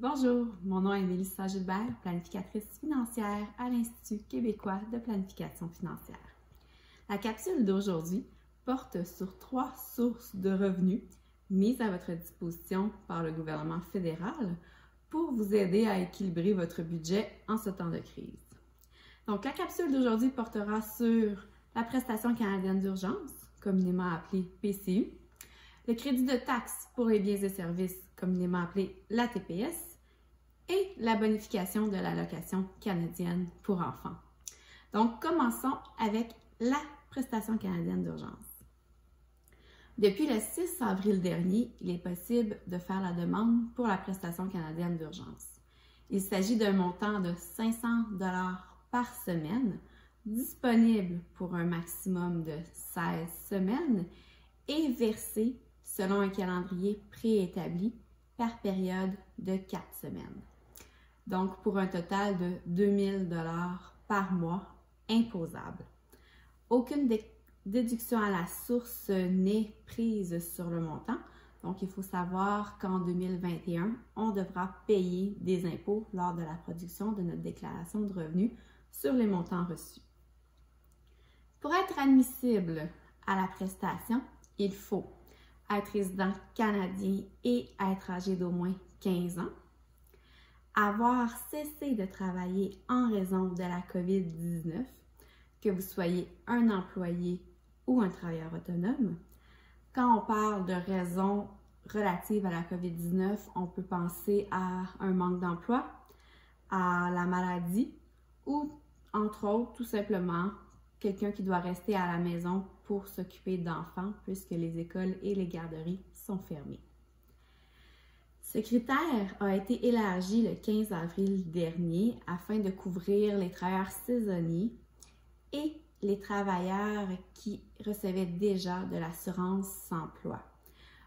Bonjour, mon nom est Mélissa Gilbert, planificatrice financière à l'Institut québécois de planification financière. La capsule d'aujourd'hui porte sur 3 sources de revenus mises à votre disposition par le gouvernement fédéral pour vous aider à équilibrer votre budget en ce temps de crise. Donc, la capsule d'aujourd'hui portera sur la prestation canadienne d'urgence, communément appelée PCU, le crédit de taxes pour les biens et services, communément appelé la TPS, et la bonification de l'allocation canadienne pour enfants. Donc, commençons avec la prestation canadienne d'urgence. Depuis le 6 avril dernier, il est possible de faire la demande pour la prestation canadienne d'urgence. Il s'agit d'un montant de 500 $ par semaine, disponible pour un maximum de 16 semaines et versé selon un calendrier préétabli par période de 4 semaines. Donc, pour un total de 2 000 $ par mois imposable. Aucune déduction à la source n'est prise sur le montant. Donc, il faut savoir qu'en 2021, on devra payer des impôts lors de la production de notre déclaration de revenus sur les montants reçus. Pour être admissible à la prestation, il faut être résident canadien et être âgé d'au moins 15 ans, avoir cessé de travailler en raison de la COVID-19, que vous soyez un employé ou un travailleur autonome. Quand on parle de raisons relatives à la COVID-19, on peut penser à un manque d'emploi, à la maladie ou, entre autres, tout simplement, quelqu'un qui doit rester à la maison pour s'occuper d'enfants puisque les écoles et les garderies sont fermées. Ce critère a été élargi le 15 avril dernier afin de couvrir les travailleurs saisonniers et les travailleurs qui recevaient déjà de l'assurance-emploi.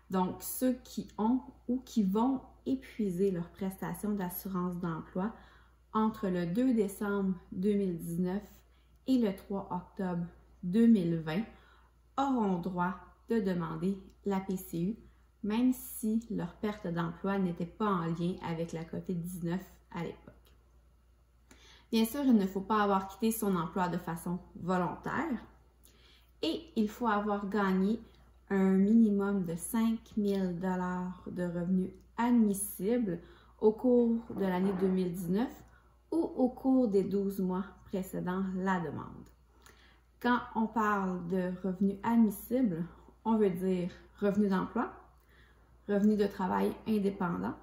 Donc, ceux qui ont ou qui vont épuiser leur prestation d'assurance d'emploi entre le 2 décembre 2019 et le 3 octobre 2020 auront droit de demander la PCU, même si leur perte d'emploi n'était pas en lien avec la COVID-19 à l'époque. Bien sûr, il ne faut pas avoir quitté son emploi de façon volontaire et il faut avoir gagné un minimum de 5 000 $ de revenus admissibles au cours de l'année 2019 ou au cours des 12 mois précédant la demande. Quand on parle de revenus admissibles, on veut dire revenus d'emploi, revenus de travail indépendant,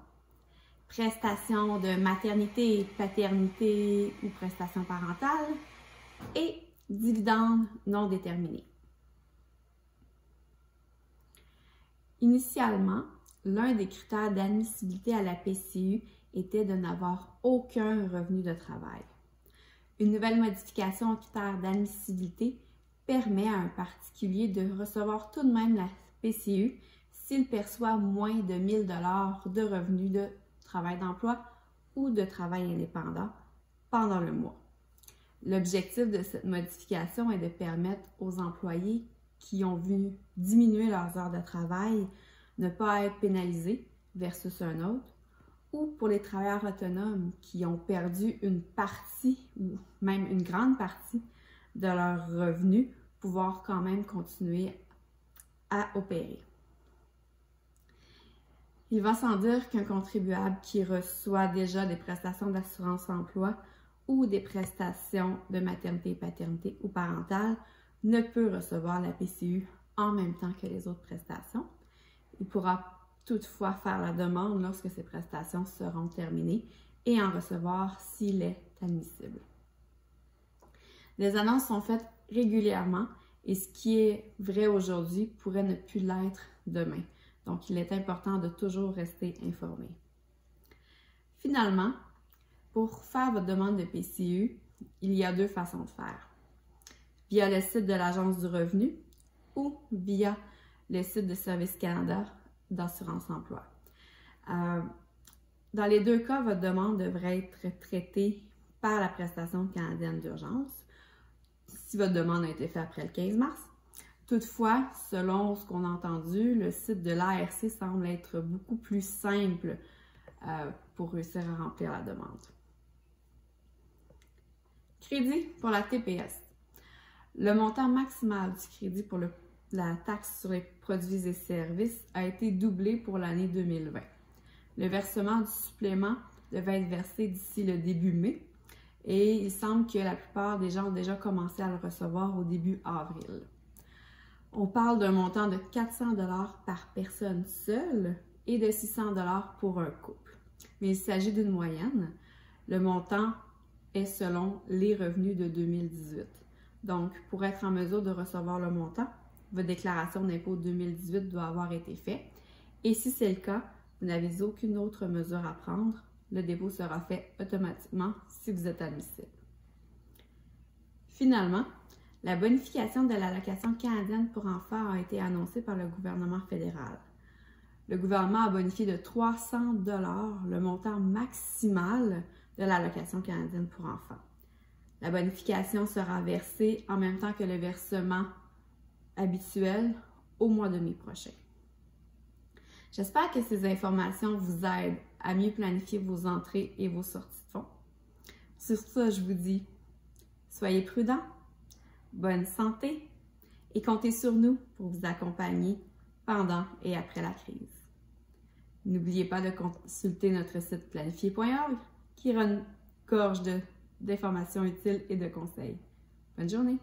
prestations de maternité, paternité ou prestations parentales et dividendes non déterminés. Initialement, l'un des critères d'admissibilité à la PCU était de n'avoir aucun revenu de travail. Une nouvelle modification au critère d'admissibilité permet à un particulier de recevoir tout de même la PCU s'il perçoit moins de 1 000 $ de revenus de travail d'emploi ou de travail indépendant pendant le mois. L'objectif de cette modification est de permettre aux employés qui ont vu diminuer leurs heures de travail ne pas être pénalisés versus un autre, ou pour les travailleurs autonomes qui ont perdu une partie ou même une grande partie de leurs revenus, pouvoir quand même continuer à opérer. Il va sans dire qu'un contribuable qui reçoit déjà des prestations d'assurance-emploi ou des prestations de maternité, paternité ou parentale ne peut recevoir la PCU en même temps que les autres prestations. Il pourra toutefois faire la demande lorsque ces prestations seront terminées et en recevoir s'il est admissible. Des annonces sont faites régulièrement et ce qui est vrai aujourd'hui pourrait ne plus l'être demain. Donc, il est important de toujours rester informé. Finalement, pour faire votre demande de PCU, il y a 2 façons de faire. Via le site de l'Agence du revenu ou via le site de Service Canada d'assurance-emploi. Dans les 2 cas, votre demande devrait être traitée par la prestation canadienne d'urgence si votre demande a été faite après le 15 mars. Toutefois, selon ce qu'on a entendu, le site de l'ARC semble être beaucoup plus simple pour réussir à remplir la demande. Crédit pour la TPS. Le montant maximal du crédit pour la taxe sur les produits et services a été doublé pour l'année 2020. Le versement du supplément devait être versé d'ici le début mai et il semble que la plupart des gens ont déjà commencé à le recevoir au début avril. On parle d'un montant de 400 $ par personne seule et de 600 $ pour un couple. Mais il s'agit d'une moyenne. Le montant est selon les revenus de 2018. Donc, pour être en mesure de recevoir le montant, votre déclaration d'impôt 2018 doit avoir été faite. Et si c'est le cas, vous n'avez aucune autre mesure à prendre. Le dépôt sera fait automatiquement si vous êtes admissible. Finalement, la bonification de l'allocation canadienne pour enfants a été annoncée par le gouvernement fédéral. Le gouvernement a bonifié de 300 $ le montant maximal de l'allocation canadienne pour enfants. La bonification sera versée en même temps que le versement habituel au mois de mai prochain. J'espère que ces informations vous aident à mieux planifier vos entrées et vos sorties de fonds. Sur ça, je vous dis, soyez prudents, bonne santé et comptez sur nous pour vous accompagner pendant et après la crise. N'oubliez pas de consulter notre site planifié.org qui regorge d'informations utiles et de conseils. Bonne journée!